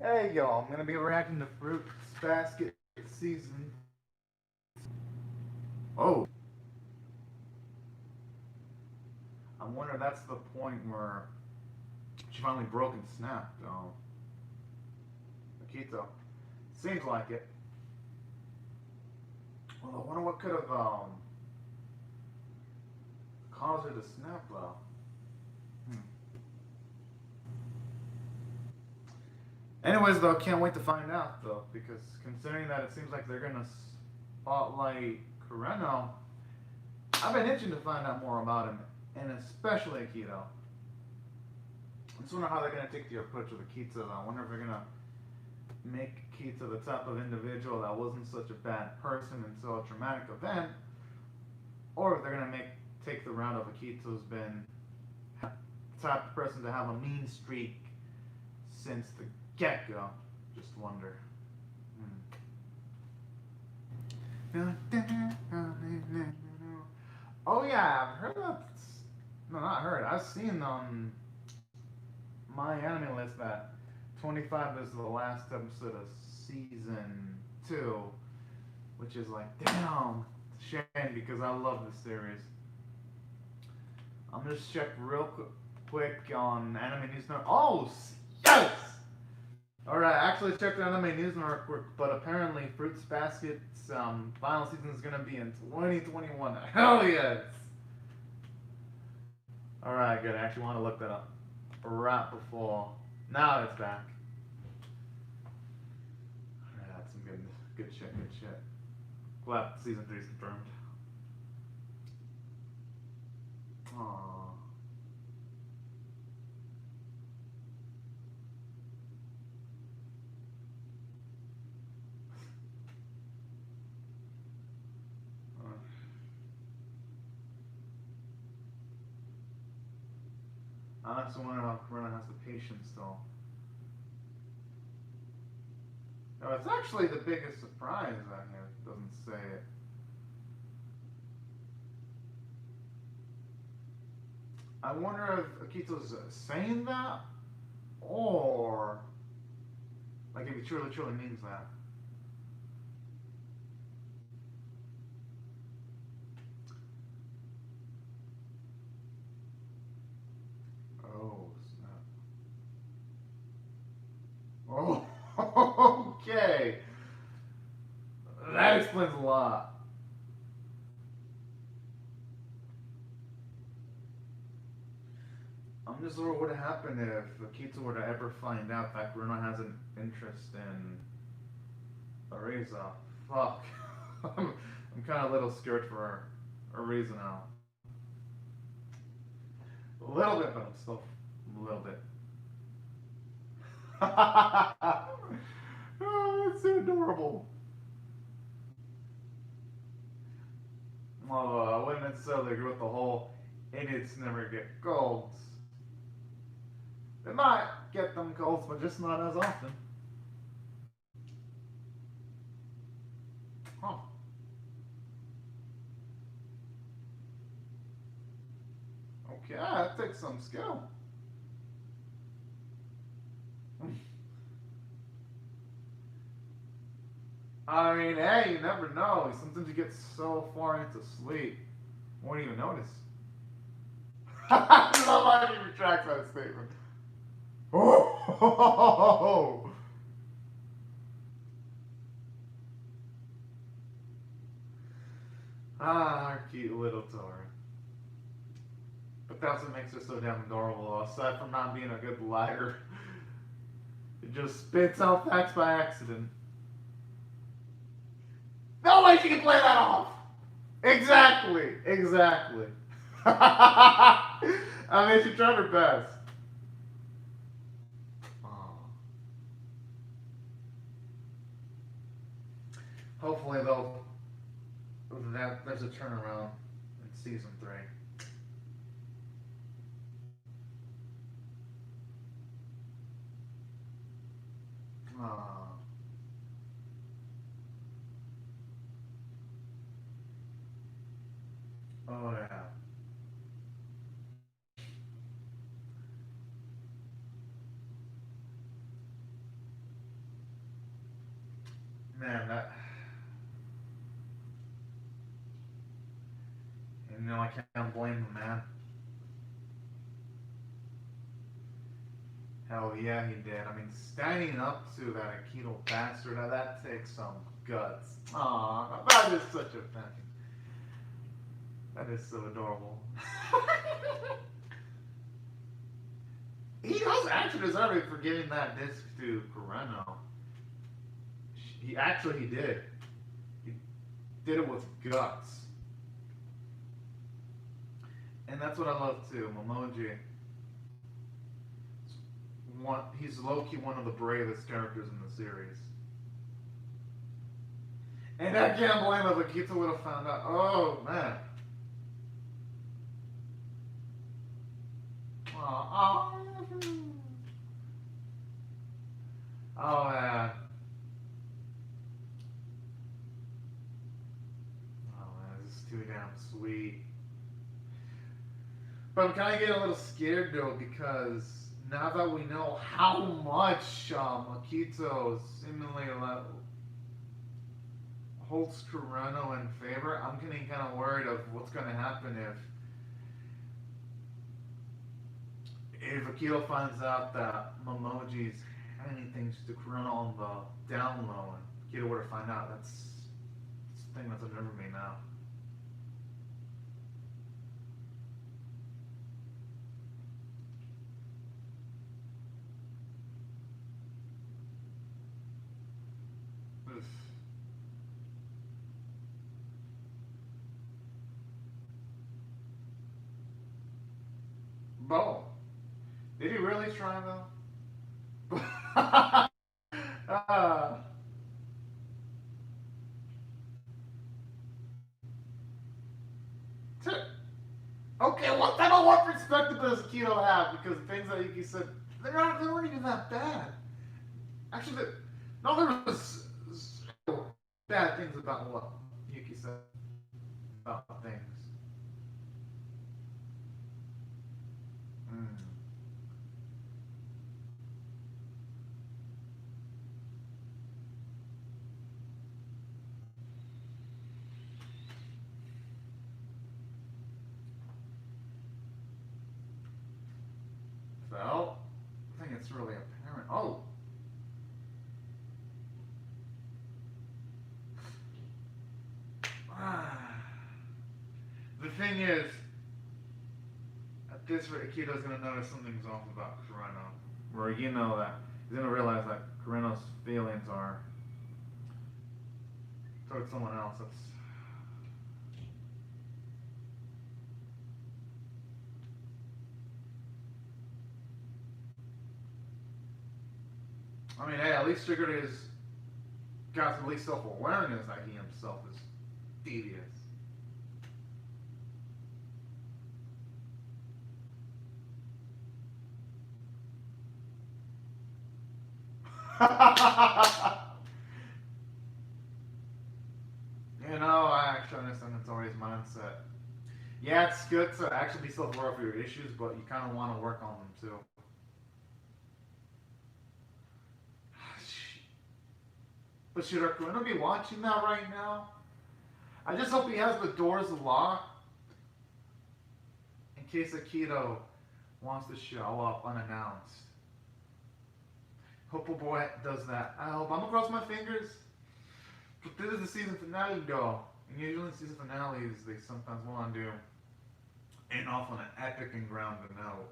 Hey y'all, I'm gonna be reacting to Fruits Basket season. Oh, I wonder if that's the point where she finally broke and snapped. Akito. Seems like it. Well, I wonder what could have caused her to snap though. Hmm. Anyways, though, can't wait to find out though, because considering that it seems like they're gonna spotlight Kureno, I've been itching to find out more about him, and especially Akito. I just wonder how they're gonna take the approach with Akito. I wonder if they're gonna make Akito the type of individual that wasn't such a bad person until a traumatic event, or if they're gonna take the route of Akito's been the type of person to have a mean streak since the get go. Just wonder. Hmm. Oh yeah, I've heard that. No, not heard. I've seen my anime list that 25 is the last episode of season 2, which is like, damn, it's a shame because I love this series. I'm gonna just check real quick on Anime News Network. Oh, yes! Alright, I actually checked the Anime News Network, but apparently Fruits Basket's final season is gonna be in 2021. Hell yes! Alright, good. I actually want to look that up right before. Now it's back. Alright, that's some good shit, good shit. Glad season 3 is confirmed. Aww. I also wonder how Corona has the patience though. No, it's actually the biggest surprise I have. Doesn't say it. I wonder if Akito's saying that, or like if he truly means that. Oh snap! Oh, okay. That explains a lot. I'm just wondering what would happen if Akito were to ever find out that Kuruna has an interest in Ariza. Fuck. I'm kind of a little scared for Ariza now. A little bit, but I'm still a little bit. Oh, that's so adorable. Although I wouldn't necessarily agree with the whole idiots never get colds. They might get them colds, but just not as often. Huh. Okay, that takes some skill. I mean, hey, you never know. Sometimes you get so far into sleep, you won't even notice. Nobody retracts that statement. Oh, our cute little Tora. But that's what makes her so damn adorable. Aside from not being a good liar, it just spits out facts by accident. No way she can play that off. Exactly, exactly. I mean, she tried her best. Oh. Hopefully, though, that there's a turnaround in season 3. Oh, oh yeah. Man, that. I can't blame him, man. Hell yeah, he did. I mean, standing up to that Aikido bastard, that takes some guts. Aw, that is such a fucking. That is so adorable. He does actually deserve it for giving that disc to Carreno. He did. He did it with guts. And that's what I love too. Momoji. He's low-key one of the bravest characters in the series. And I can't blame him if Akita would have found out. Oh, man. Oh, oh man. Oh man, this is too damn sweet. But I'm kind of getting a little scared though because now that we know how much Akito seemingly holds Carreno in favor, I'm getting kind of worried of what's going to happen if Akito finds out that Momoji's handing things to Carreno on the down low and Akito were to find out. That's the thing that's unnerving me now. Bo, did he really try though? uh, okay, what perspective does Keto have? Because the things that Yuki said, they weren't even that bad. Actually, no, there was bad things about what Yuki said about things. Mm. So, I think it's really apparent. Oh! The thing is, at this rate, Akito's gonna notice something's off about Carreno. Where you know that he's gonna realize that Carreno's feelings are towards someone else. I mean, hey, at least Trigger has got some at least self-awareness that he himself is devious. I actually understand Tori's mindset. Yeah, it's good to actually be self-aware of your issues, but you kind of want to work on them too. But should Arcano be watching that right now? I just hope he has the doors locked in case Akito wants to show up unannounced. Hope a boy does that. I hope. I'm gonna cross my fingers. But this is the season finale, though. And usually in season finales, they sometimes want to do end off on an epic and grounded note.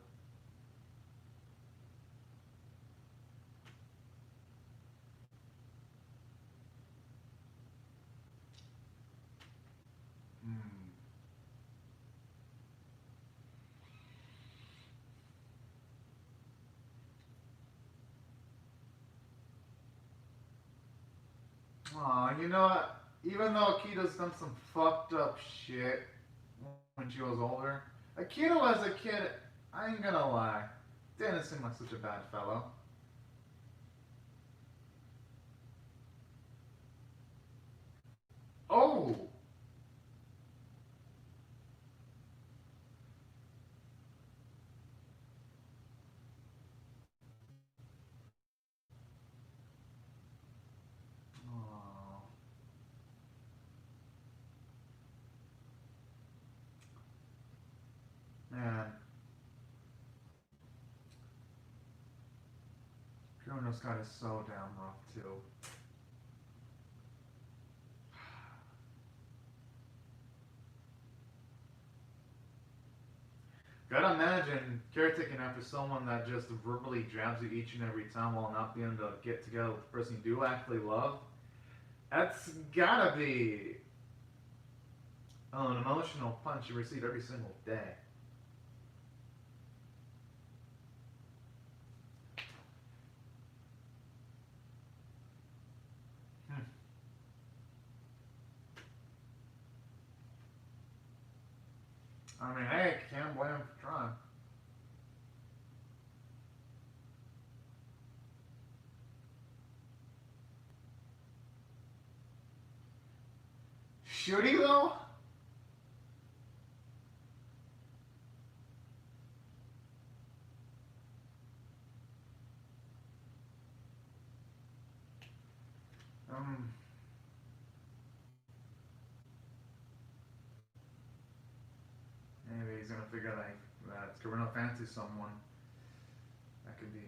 Aw, you know what? Even though Akito's done some fucked up shit when she was older, Akito as a kid, I ain't gonna lie, didn't seem like such a bad fellow. Oh! Aw. Kureno's card is so damn rough too. Gotta imagine caretaking after someone that just verbally jabs you each and every time while not being able to get together with the person you do actually love. That's gotta be an emotional punch you receive every single day. I mean, hey, can't blame him for trying. Should he though? Um, Maybe he's gonna figure that Corino fancies someone. That could be.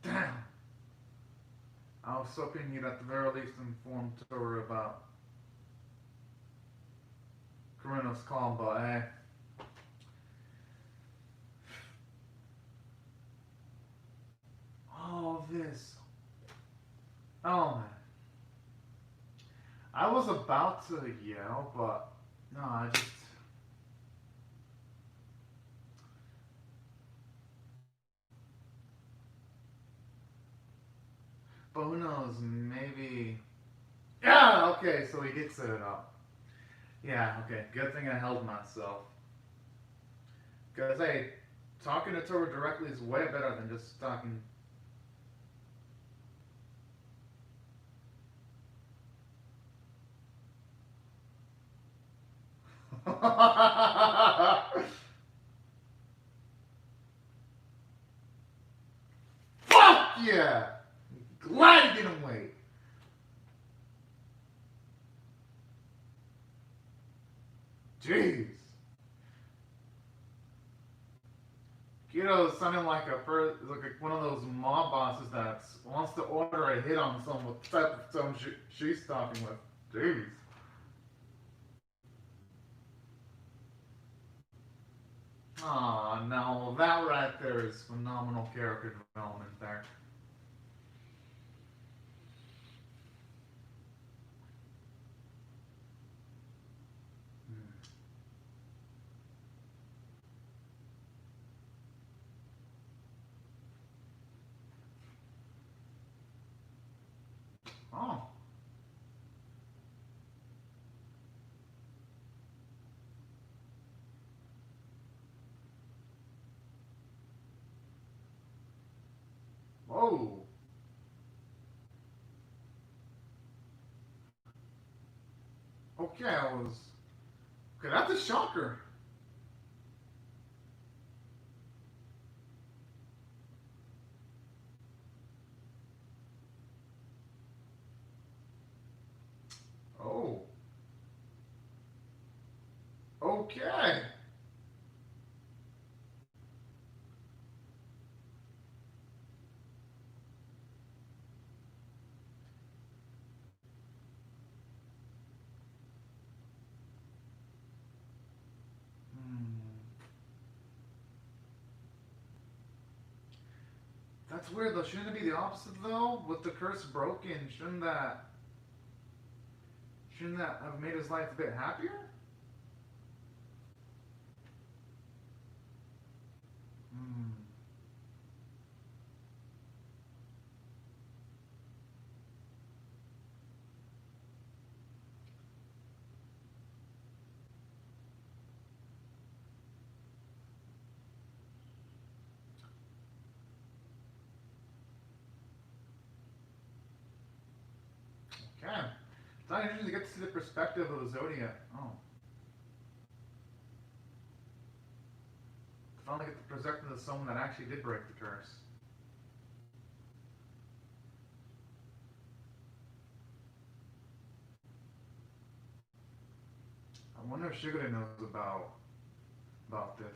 Damn! I was hoping you'd at the very least inform Tora about Corino's call, but hey. All this. Oh man. I was about to yell, but no, I just. But who knows? Maybe. Yeah. Okay. So he did set it up. Yeah. Okay. Good thing I held myself. Cause hey, talking to Tora directly is way better than just talking. Fuck yeah! Glad he didn't wait. Jeez. Kiddo's sounding like one of those mob bosses that wants to order a hit on someone with the type of tone she's talking with. Jeez. Aw, no, that right there is phenomenal character development there. Hmm. Oh. Whoa. Okay, I was. Okay, that's a shocker. Oh. Okay. Hmm. That's weird though. Shouldn't it be the opposite though? With the curse broken, shouldn't that have made his life a bit happier? Hmm. Okay. It's not interesting to get to see the perspective of the Zodiac. Oh. To finally get the perspective of someone that actually did break the curse. I wonder if Shigure knows about this.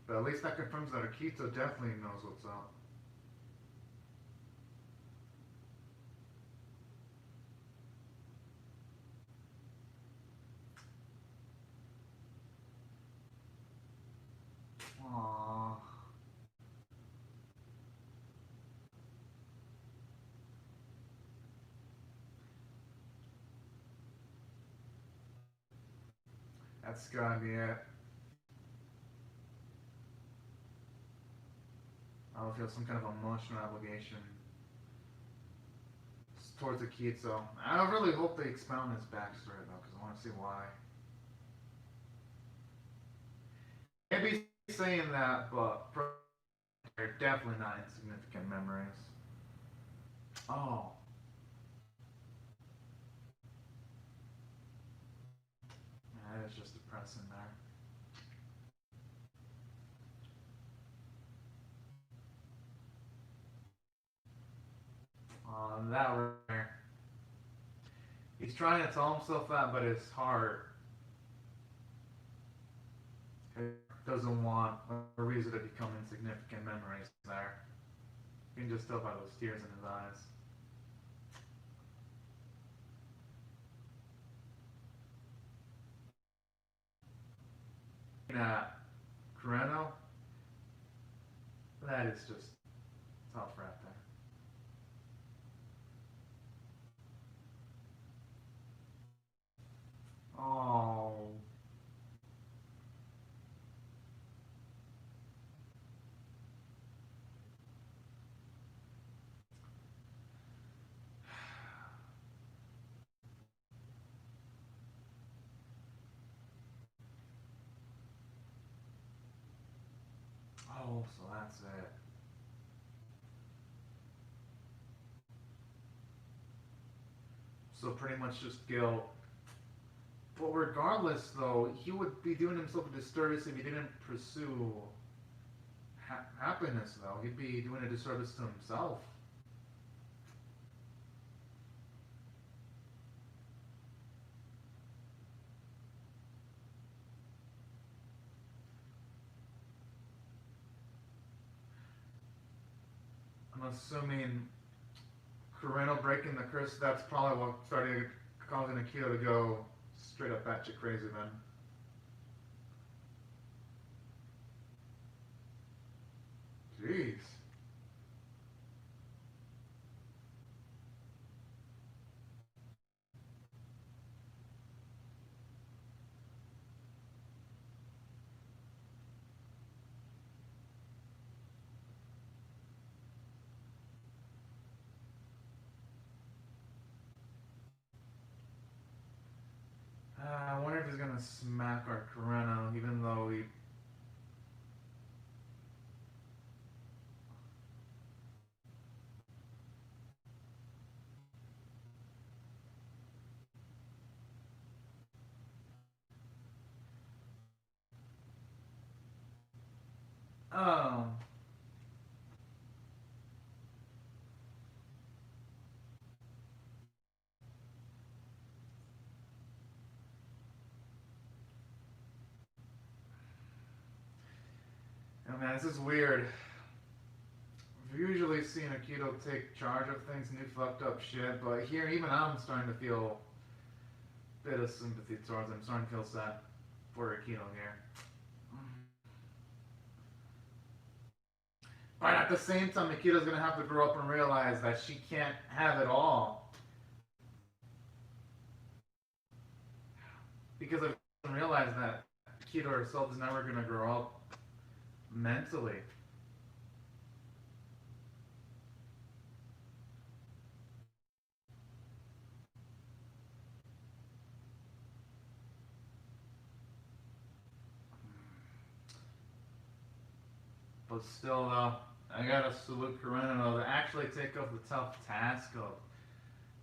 But at least that confirms that Akito definitely knows what's up. Aww. That's gotta be it. I'll feel some kind of emotional obligation towards Akito. I really hope they expound his backstory though, because I want to see why. Maybe saying that, but they're definitely not insignificant memories. Oh, that is just depressing there. That right. He's trying to tell himself that, but his heart doesn't want a reason to become insignificant memories there. You can just tell by those tears in his eyes. At Kureno, that is just tough right there. Oh. Oh, so that's it. So pretty much just guilt. But regardless, though, he would be doing himself a disservice if he didn't pursue happiness, though. He'd be doing a disservice to himself. I'm assuming Kureno breaking the curse, that's probably what started causing Akito to go straight up batshit crazy then. Jeez. I wonder if he's gonna smack our Kureno, even though he. Oh. Oh man, this is weird. We've usually seen Akito take charge of things and do fucked up shit, but here even I'm starting to feel a bit of sympathy towards him. I'm starting to feel sad for Akito here. But at the same time, Akito's gonna have to grow up and realize that she can't have it all. Because if she doesn't realize that Akito herself is never gonna grow up mentally. But still, though, I gotta salute Kureno to actually take up the tough task of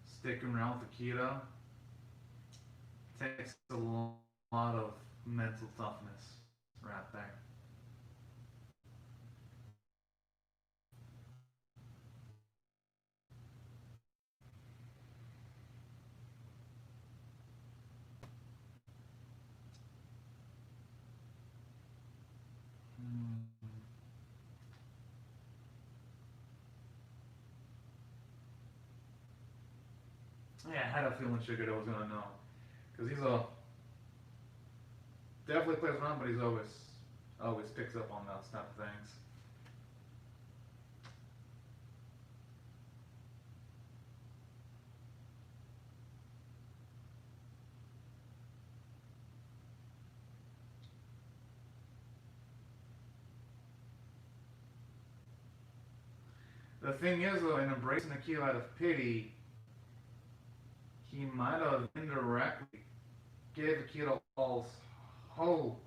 sticking around with Akito. It takes a lot of mental toughness right there. Yeah, I had a feeling Shigeta was gonna know. Because he's a definitely plays around, but he's always picks up on those type of things. The thing is, though, in embracing Akil out of pity, he might have indirectly gave Akil false hope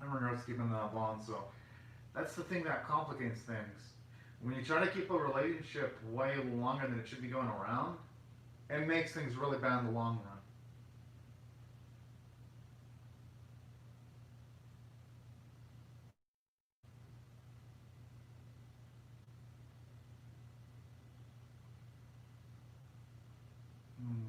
in regards to keeping that bond. So that's the thing that complicates things. When you try to keep a relationship way longer than it should be going around, it makes things really bad in the long run. Hmm.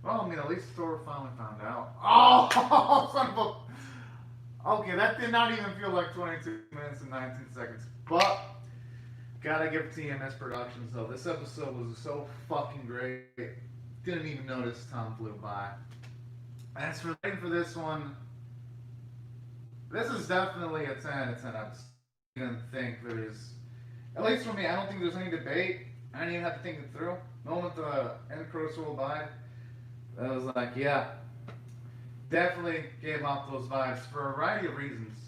Well, I mean, at least Thor finally found out. Oh, son of a. Okay, that did not even feel like 22 minutes and 19 seconds. But, gotta give TMS Productions, though. This episode was so fucking great. Didn't even notice time flew by. As for rating for this one, this is definitely a 10 out of 10 episode. I didn't think there's, at least for me, I don't think there's any debate. I didn't even have to think it through. The moment the end credits rolled by, I was like, yeah, definitely gave off those vibes for a variety of reasons.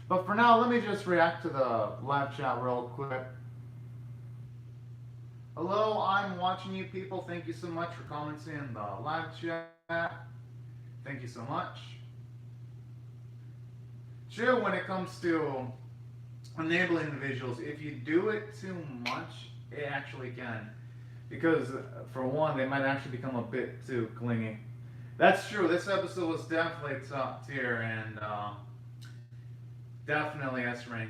But for now, let me just react to the live chat real quick. Hello, I'm watching you people. Thank you so much for commenting in the live chat. Thank you so much. True, when it comes to enabling individuals, if you do it too much, it actually can. Because, for one, they might actually become a bit too clingy. That's true. This episode was definitely top tier and definitely S rank.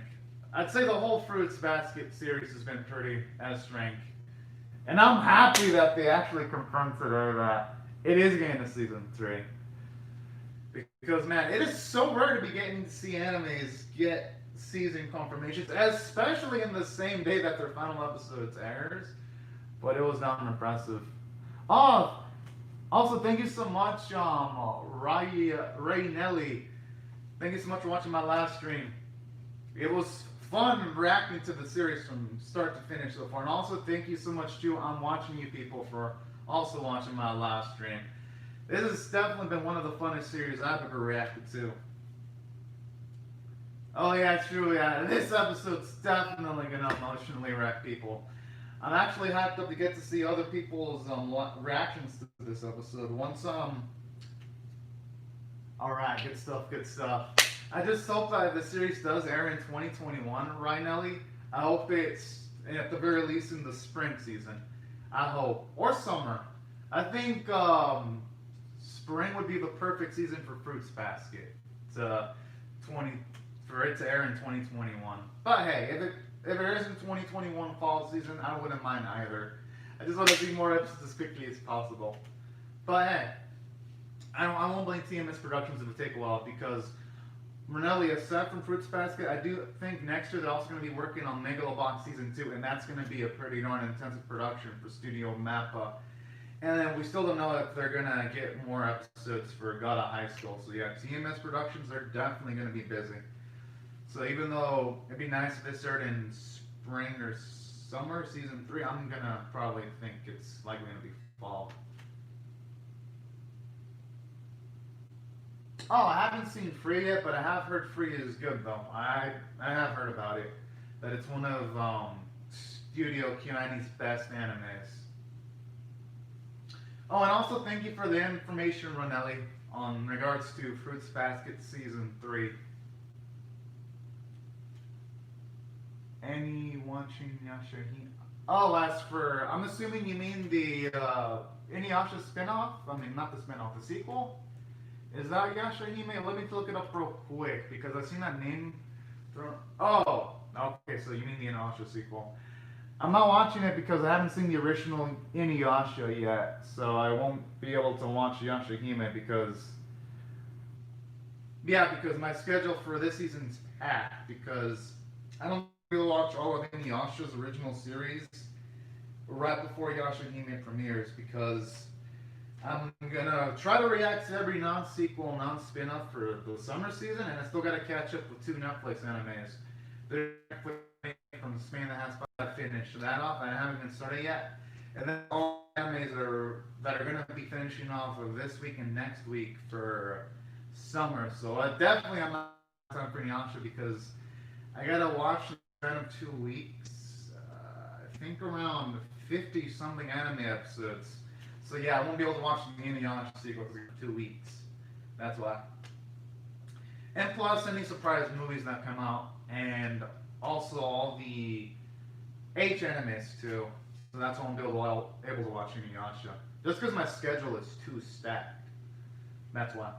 I'd say the whole Fruits Basket series has been pretty S rank. And I'm happy that they actually confirmed today that it is getting a season 3. Because, man, it is so rare to be getting to see animes get season confirmations, especially in the same day that their final episode airs. But it was not impressive. Oh, also, thank you so much, Ray Nelly. Thank you so much for watching my last stream. It was fun reacting to the series from start to finish so far. And also, thank you so much, too. I'm watching you people for also watching my last stream. This has definitely been one of the funnest series I've ever reacted to. Oh yeah, true. Yeah, this episode's definitely gonna emotionally wreck people. I'm actually hyped up to get to see other people's reactions to this episode. All right, good stuff, good stuff. I just hope that the series does air in 2021, right, Nelly? I hope it's at the very least in the spring season. I hope, or summer. I think spring would be the perfect season for Fruits Basket. To 20 for it to air in 2021. But hey, if it is in 2021 fall season, I wouldn't mind either. I just want to see more episodes as quickly as possible. But hey, I won't blame TMS Productions if it take a while because Renelli, aside from Fruits Basket, I do think next year they're also going to be working on Megalobox Season 2, and that's going to be a pretty darn intensive production for Studio Mappa. And then we still don't know if they're going to get more episodes for Gata High School. So yeah, TMS Productions are definitely going to be busy. So even though it'd be nice if it started in spring or summer, season 3, I'm gonna probably think it's likely gonna be fall. Oh, I haven't seen Free yet, but I have heard Free is good though. I have heard about it. That it's one of Studio Kyoani's best animes. Oh, and also thank you for the information, Ronelli, on regards to Fruits Basket Season 3. Any watching Yashahina? Oh, as for, I'm assuming you mean the Inuyasha spinoff? I mean, not the spinoff, the sequel? Is that Yashahime? Let me look it up real quick because I've seen that name thrown. Oh, okay, so you mean the Inuyasha sequel. I'm not watching it because I haven't seen the original Inuyasha yet, so I won't be able to watch Yashahime because, yeah, because my schedule for this season's packed because I don't really watch all of Inuyasha's original series right before Yashahime premieres because I'm gonna try to react to every non-sequel, non-spin-off for the summer season, and I still gotta catch up with two Netflix animes. There's from Spain that has five finished that off. I haven't even started yet, and then all animes that are gonna be finishing off of this week and next week for summer. So definitely I'm not time for Inuyasha because I gotta watch in of 2 weeks. I think around 50 something anime episodes. So yeah, I won't be able to watch the Inuyasha sequel for 2 weeks. That's why. And plus any surprise movies that come out, and also all the H animes too. So that's why I won't be able to watch Inuyasha. Just because my schedule is too stacked. That's why.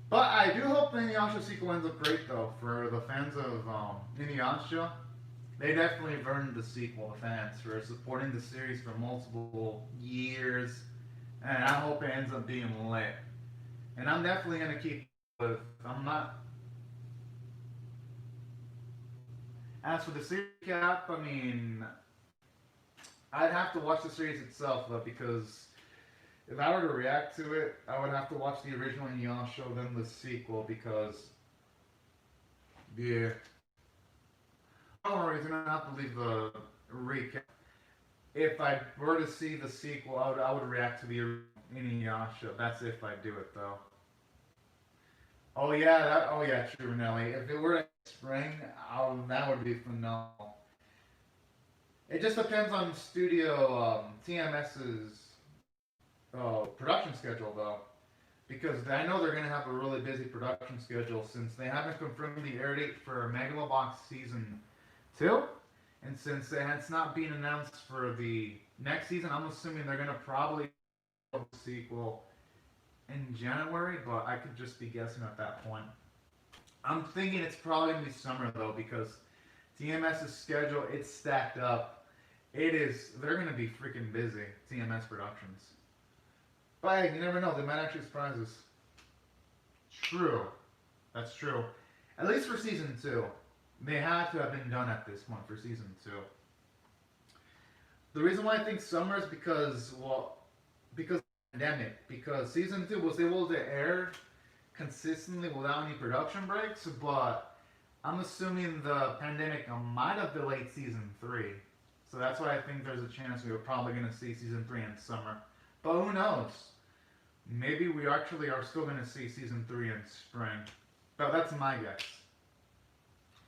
But I do hope the Inuyasha sequel ends up great though. For the fans of Inuyasha, they definitely have earned the sequel, the fans, for supporting the series for multiple years. And I hope it ends up being lit. And I'm definitely going to keep with, I'm not. As for the series cap, I mean, I'd have to watch the series itself though, because if I were to react to it, I would have to watch the original Inuyasha, then the sequel, because, yeah. No worries, I'm gonna have to leave the recap. If I were to see the sequel, I would react to the Inuyasha. That's if I do it though. Oh yeah, true, Nelly. If it were in spring, that would be phenomenal. It just depends on studio TMS's production schedule though, because I know they're gonna have a really busy production schedule since they haven't confirmed the air date for Megalobox season 2, and since it's not being announced for the next season, I'm assuming they're gonna probably do a sequel in January, but I could just be guessing at that point. I'm thinking it's probably gonna be summer though, because TMS's schedule, it's stacked up. They're gonna be freaking busy, TMS Productions. But hey, you never know, they might actually surprise us. True. That's true. At least for season 2. They had to have been done at this point for season 2. The reason why I think summer is because of the pandemic. Because season 2 was able to air consistently without any production breaks, but I'm assuming the pandemic might have delayed season 3. So that's why I think there's a chance we were probably going to see season 3 in summer. But who knows? Maybe we actually are still going to see season 3 in spring. But that's my guess.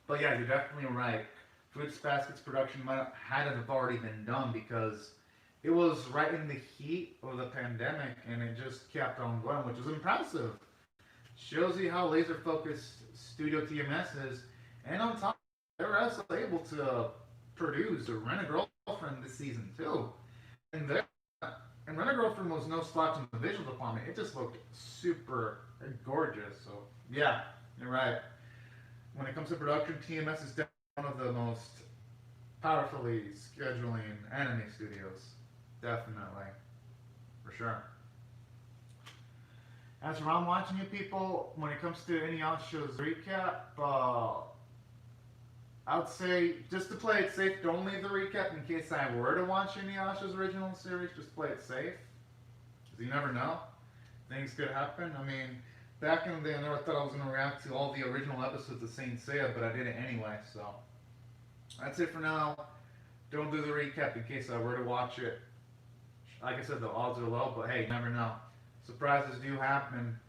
But yeah, you're definitely right. Fruits Basket's production might have already been done because it was right in the heat of the pandemic and it just kept on going, which is impressive. Shows you how laser focused Studio TMS is, and on top, they were also able to produce or Rent a Girlfriend this season too. And Rent a Girlfriend was no slouch in the visual department. It just looked super gorgeous. So yeah, you're right. When it comes to production, TMS is definitely one of the most powerfully scheduling anime studios. Definitely. For sure. As for I'm watching you people, when it comes to Inuyasha's recap, I would say just to play it safe, don't leave the recap in case I were to watch Inuyasha's original series. Just play it safe. Because you never know. Things could happen. I mean, back in the day, I never thought I was going to react to all the original episodes of Saint Seiya, but I did it anyway, so. That's it for now. Don't do the recap in case I were to watch it. Like I said, the odds are low, but hey, you never know. Surprises do happen.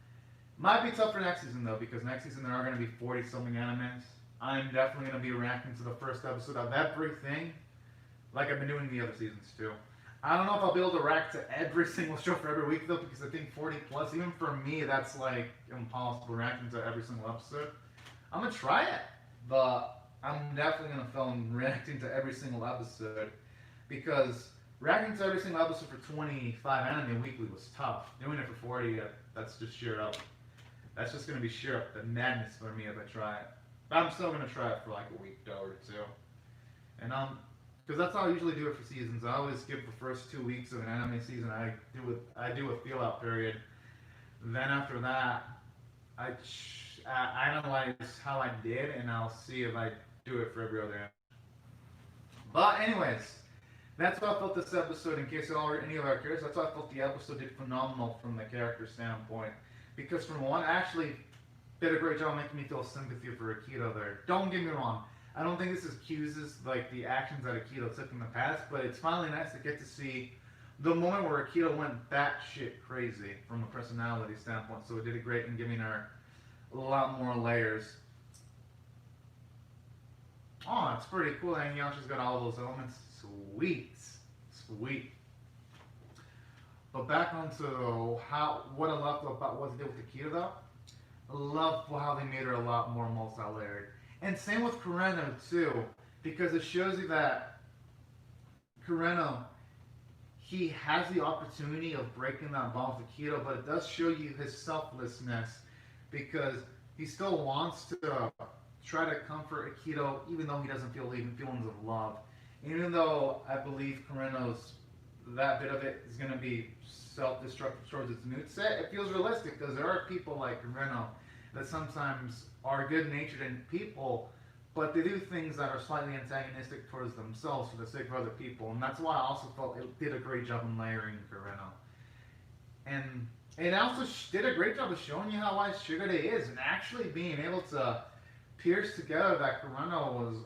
Might be tough for next season, though, because next season there are going to be 40-something animes. I'm definitely going to be reacting to the first episode of everything, like I've been doing the other seasons, too. I don't know if I'll be able to react to every single show for every week, though, because I think 40 plus, even for me, that's like impossible reacting to every single episode. I'm going to try it, but I'm definitely going to film reacting to every single episode, because reacting to every single episode for 25 anime weekly was tough. Doing it for 40, that's just sheer up. That's just gonna be sheer up the madness for me if I try it. But I'm still gonna try it for like a week though or two. And because that's how I usually do it for seasons. I always give the first 2 weeks of an anime season. I do a feel out period. Then after that, I analyze how I did, and I'll see if I do it for every other anime. But anyways, that's how I felt this episode. In case any of our curious, that's how I felt the episode did phenomenal from the character standpoint. Because from one, actually did a great job making me feel sympathy for Akito there. Don't get me wrong. I don't think this excuses like the actions that Akito took in the past, but it's finally nice to get to see the moment where Akito went batshit crazy from a personality standpoint. So it did it great in giving her a lot more layers. Oh, it's pretty cool. And Yasha's got all those elements. Sweet. Sweet. But back onto what I loved about what they did with Akito though. I love how they made her a lot more multi-layered. And same with Kureno too. Because it shows you that Kureno, he has the opportunity of breaking that bond with Akito, but it does show you his selflessness because he still wants to try to comfort Akito even though he doesn't feel even feelings of love. Even though I believe Kureno's that bit of it is going to be self-destructive towards its mood set, it feels realistic because there are people like Kureno that sometimes are good-natured people, but they do things that are slightly antagonistic towards themselves for the sake of other people, and that's why I also felt it did a great job in layering Kureno. And it also did a great job of showing you how wise Shigure is, and actually being able to pierce together that Kureno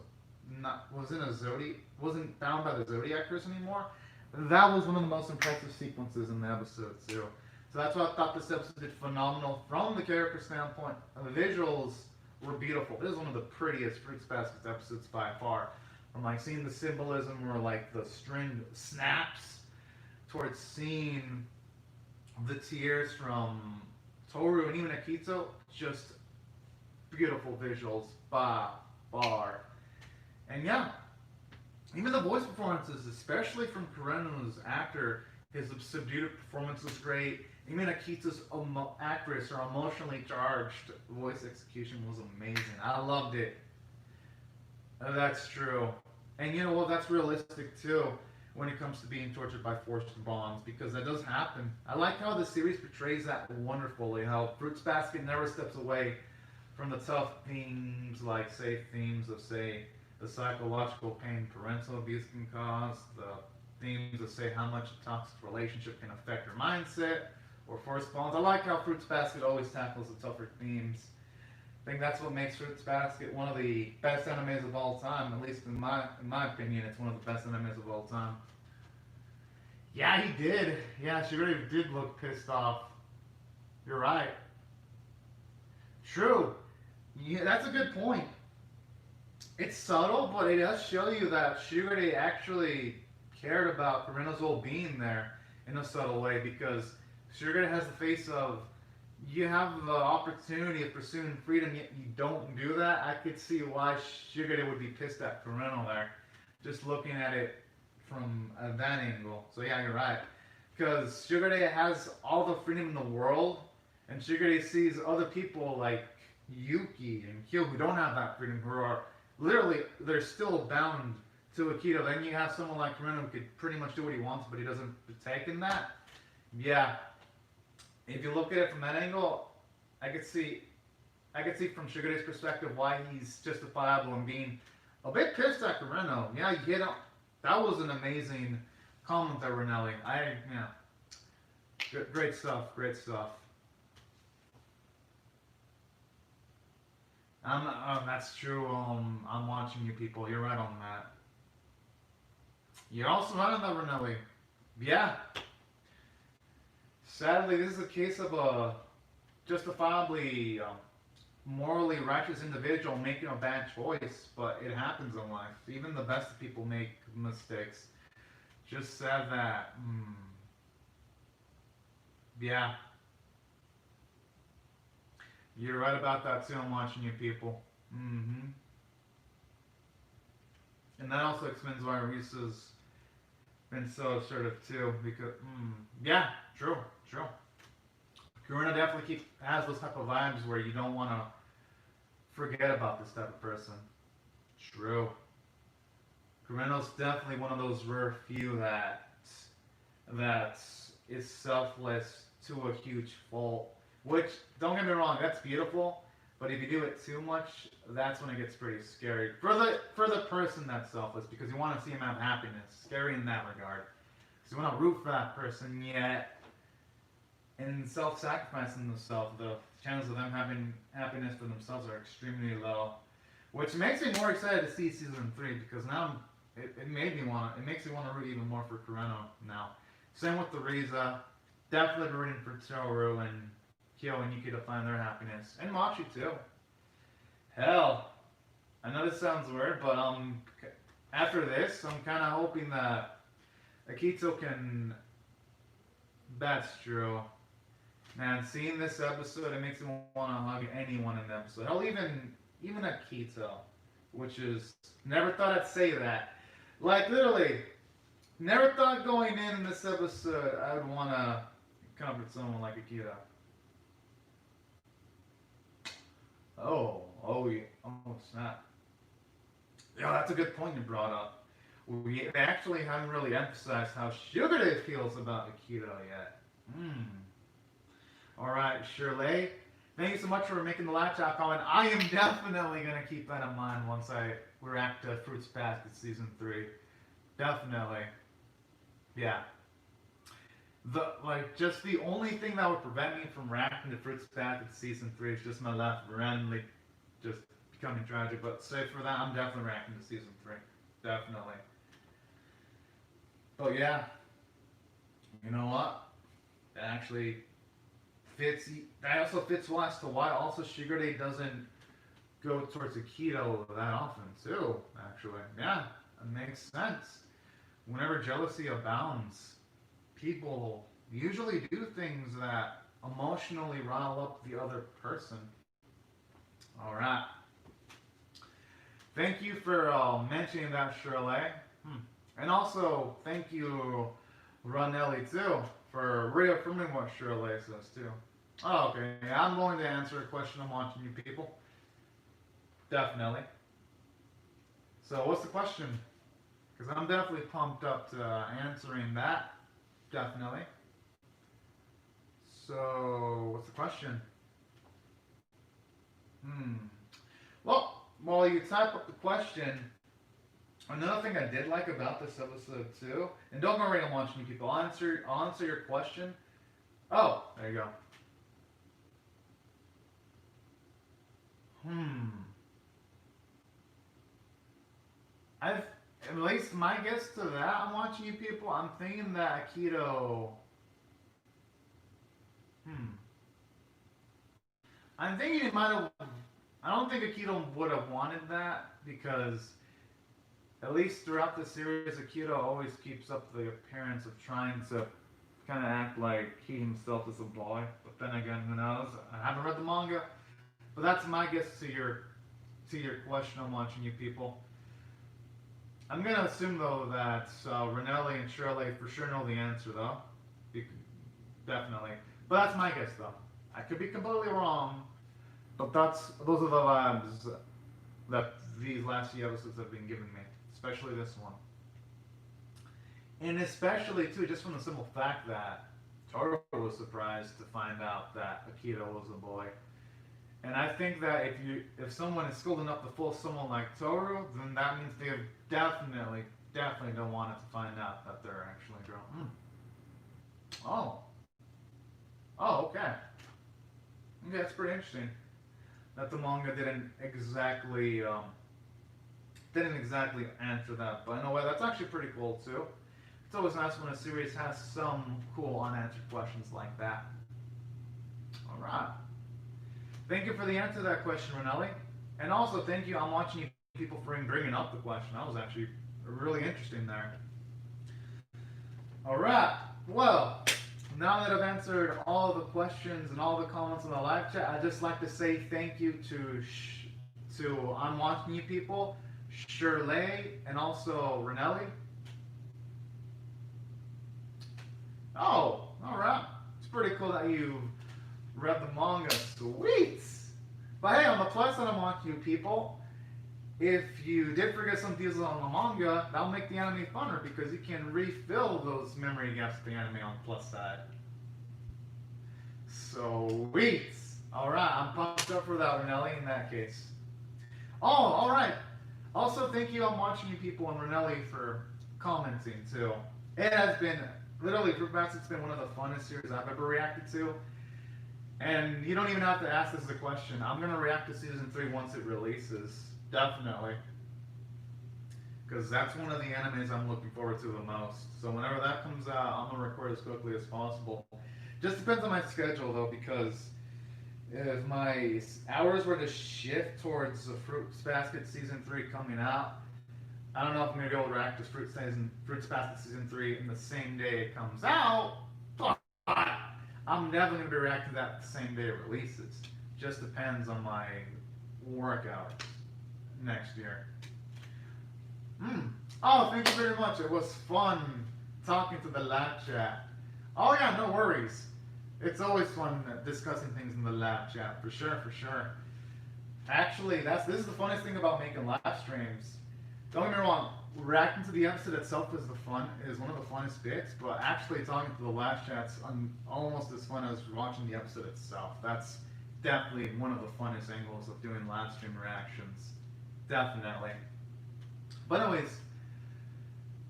wasn't bound by the Zodiac curse anymore. That was one of the most impressive sequences in the episode too. So that's why I thought this episode did phenomenal from the character standpoint. The visuals were beautiful. This is one of the prettiest Fruits Basket episodes by far. From like seeing the symbolism where like the string snaps towards seeing the tears from Toru and even Akito, just beautiful visuals by far. And yeah, even the voice performances, especially from Kureno's actor, his subdued performance was great. Even Akito's actress, her emotionally charged voice execution was amazing. I loved it. That's true. And you know what, that's realistic too when it comes to being tortured by forced bonds, because that does happen. I like how the series portrays that wonderfully, how Fruits Basket never steps away from the tough themes, like themes of the psychological pain parental abuse can cause, the themes of how much a toxic relationship can affect your mindset, or forced bonds. I like how Fruits Basket always tackles the tougher themes. I think that's what makes Fruits Basket one of the best animes of all time, at least in my opinion, it's one of the best animes of all time. Yeah, he did. Yeah, she really did look pissed off. You're right. True. Yeah, that's a good point. It's subtle, but it does show you that Shigure actually cared about Kureno's well-being there in a subtle way, because Shigure has the face of, you have the opportunity of pursuing freedom, yet you don't do that. I could see why Shigure would be pissed at Kureno there, just looking at it from that angle. So yeah, you're right. Because Shigure has all the freedom in the world, and Shigure sees other people like Yuki and Kyo who don't have that freedom, who are literally, they're still bound to Akito. Then you have someone like Kureno who could pretty much do what he wants, but he doesn't partake in that. Yeah. If you look at it from that angle, I could see from Shigure's perspective why he's justifiable in being a bit pissed at Kureno. Yeah, you know, that was an amazing comment there, Renelli. Great stuff, great stuff. That's true. I'm watching you people. You're right on that. You're also right on that, Renelli. Yeah. Sadly, this is a case of a justifiably morally righteous individual making a bad choice, but it happens in life. Even the best of people make mistakes. Just sad that. Yeah. You're right about that too. I'm watching you people. And that also explains why Risa's been so assertive too. Because yeah, true, true. Karuna definitely has those type of vibes where you don't want to forget about this type of person. True. Karuna's definitely one of those rare few that is selfless to a huge fault. Which, don't get me wrong, that's beautiful. But if you do it too much, that's when it gets pretty scary for the person that's selfless, because you want to see him have happiness. Scary in that regard, because you want to root for that person. Yet, in self-sacrificing themselves, the chances of them having happiness for themselves are extremely low. Which makes me more excited to see season 3, because now it made me want it makes me want to root even more for Kureno now. Same with the Riza. Definitely rooting for Toru and Kyo and Yuki to find their happiness. And Machi too. Hell. I know this sounds weird, but after this, I'm kinda hoping that Akito can. That's true. Man, seeing this episode, it makes me want to hug anyone in the episode. Hell, even Akito, which is never thought I'd say that. Like literally, never thought going in this episode I would want to comfort someone like Akito. Yeah, oh snap. Yeah, that's a good point you brought up. We actually haven't really emphasized how Sugar Day feels about Akito yet. Hmm. All right, Shirley. Thank you so much for making the laptop comment. I am definitely gonna keep that in mind once I react to Fruits Basket season 3. Definitely. Yeah. Just the only thing that would prevent me from reacting to Fruits Basket season 3 is just my life randomly just becoming tragic. But save for that, I'm definitely reacting to season 3. Definitely. But yeah, you know what? That actually fits. That also fits well as to why also Shigure doesn't go towards Aikido that often too. Actually, yeah, it makes sense. Whenever jealousy abounds, people usually do things that emotionally rile up the other person. All right. Thank you for mentioning that, Shirley. And also, thank you, Ronelli, too, for reaffirming what Shirley says, too. Oh, okay. Yeah, I'm going to answer a question I'm watching you people. Definitely. So, what's the question? Because I'm definitely pumped up to answering that. Definitely. So, what's the question? Hmm. Well, while you type up the question, another thing I did like about this episode too, and don't go right and watch me people. I'll answer your question. Oh, there you go. Hmm. I've at least my guess to that. I'm watching you people. I'm thinking that Akito. Hmm. I'm thinking it might have. I don't think Akito would have wanted that because at least throughout the series, Akito always keeps up the appearance of trying to kind of act like he himself is a boy. But then again, who knows? I haven't read the manga, but that's my guess to your question. I'm watching you people. I'm gonna assume though that Renelli and Shirley for sure know the answer though. Definitely, but that's my guess though. I could be completely wrong, but those are the vibes that these last few episodes have been giving me, especially this one. And especially too, just from the simple fact that Toro was surprised to find out that Akito was a boy. And I think that if someone is skilled enough to fool someone like Toru, then that means they definitely don't want it to find out that they're actually a girl. Oh. Oh, okay. Yeah, that's pretty interesting. That the manga didn't exactly answer that, but in a way that's actually pretty cool too. It's always nice when a series has some cool unanswered questions like that. All right. Thank you for the answer to that question, Ronelli. And also, thank you. I'm watching you people for bringing up the question. That was actually really interesting there. All right. Well, now that I've answered all the questions and all the comments in the live chat, I'd just like to say thank you to I'm watching you people, Shirley, and also Ronelli. Oh, alright. It's pretty cool that you read the manga. Sweet! But hey, on the plus side, I want you people, if you did forget some details on the manga, that'll make the anime funner because you can refill those memory gaps of the anime on the plus side. Sweet! Alright, I'm pumped up for that, Renelli, in that case. Oh, alright. Also, thank you, I'm watching you people and Renelli for commenting too. It has been, literally, Fruit Basket's been one of the funnest series I've ever reacted to. And you don't even have to ask this as a question. I'm going to react to Season 3 once it releases. Definitely. Because that's one of the animes I'm looking forward to the most. So whenever that comes out, I'm going to record as quickly as possible. Just depends on my schedule, though, because if my hours were to shift towards the Fruits Basket Season 3 coming out, I don't know if I'm going to be able to react to Fruits Basket Season 3 in the same day it comes out, but I'm definitely going to be reacting to that the same day it releases. Just depends on my work hours next year. Oh, thank you very much. It was fun talking to the lab chat. Oh yeah, no worries. It's always fun discussing things in the lab chat, for sure, for sure. Actually, this is the funniest thing about making live streams. Don't get me wrong, reacting to the episode itself is one of the funnest bits, but actually talking to the live chat's almost as fun as watching the episode itself. That's definitely one of the funnest angles of doing live stream reactions. Definitely. But anyways,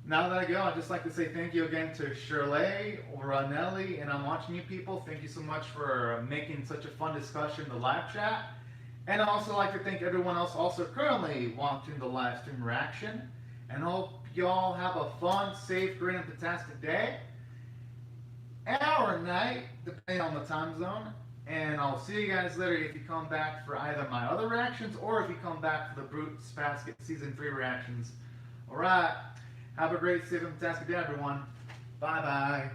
now that I go, I'd just like to say thank you again to Shirley, Ranelli, and I'm watching you people. Thank you so much for making such a fun discussion in the live chat. And I'd also like to thank everyone else also currently watching the live stream reaction. And hope y'all have a fun, safe, great, and fantastic day. Or night, depending on the time zone. And I'll see you guys later if you come back for either my other reactions or if you come back for the Fruits Basket Season 3 reactions. Alright, have a great, safe, and fantastic day, everyone. Bye-bye.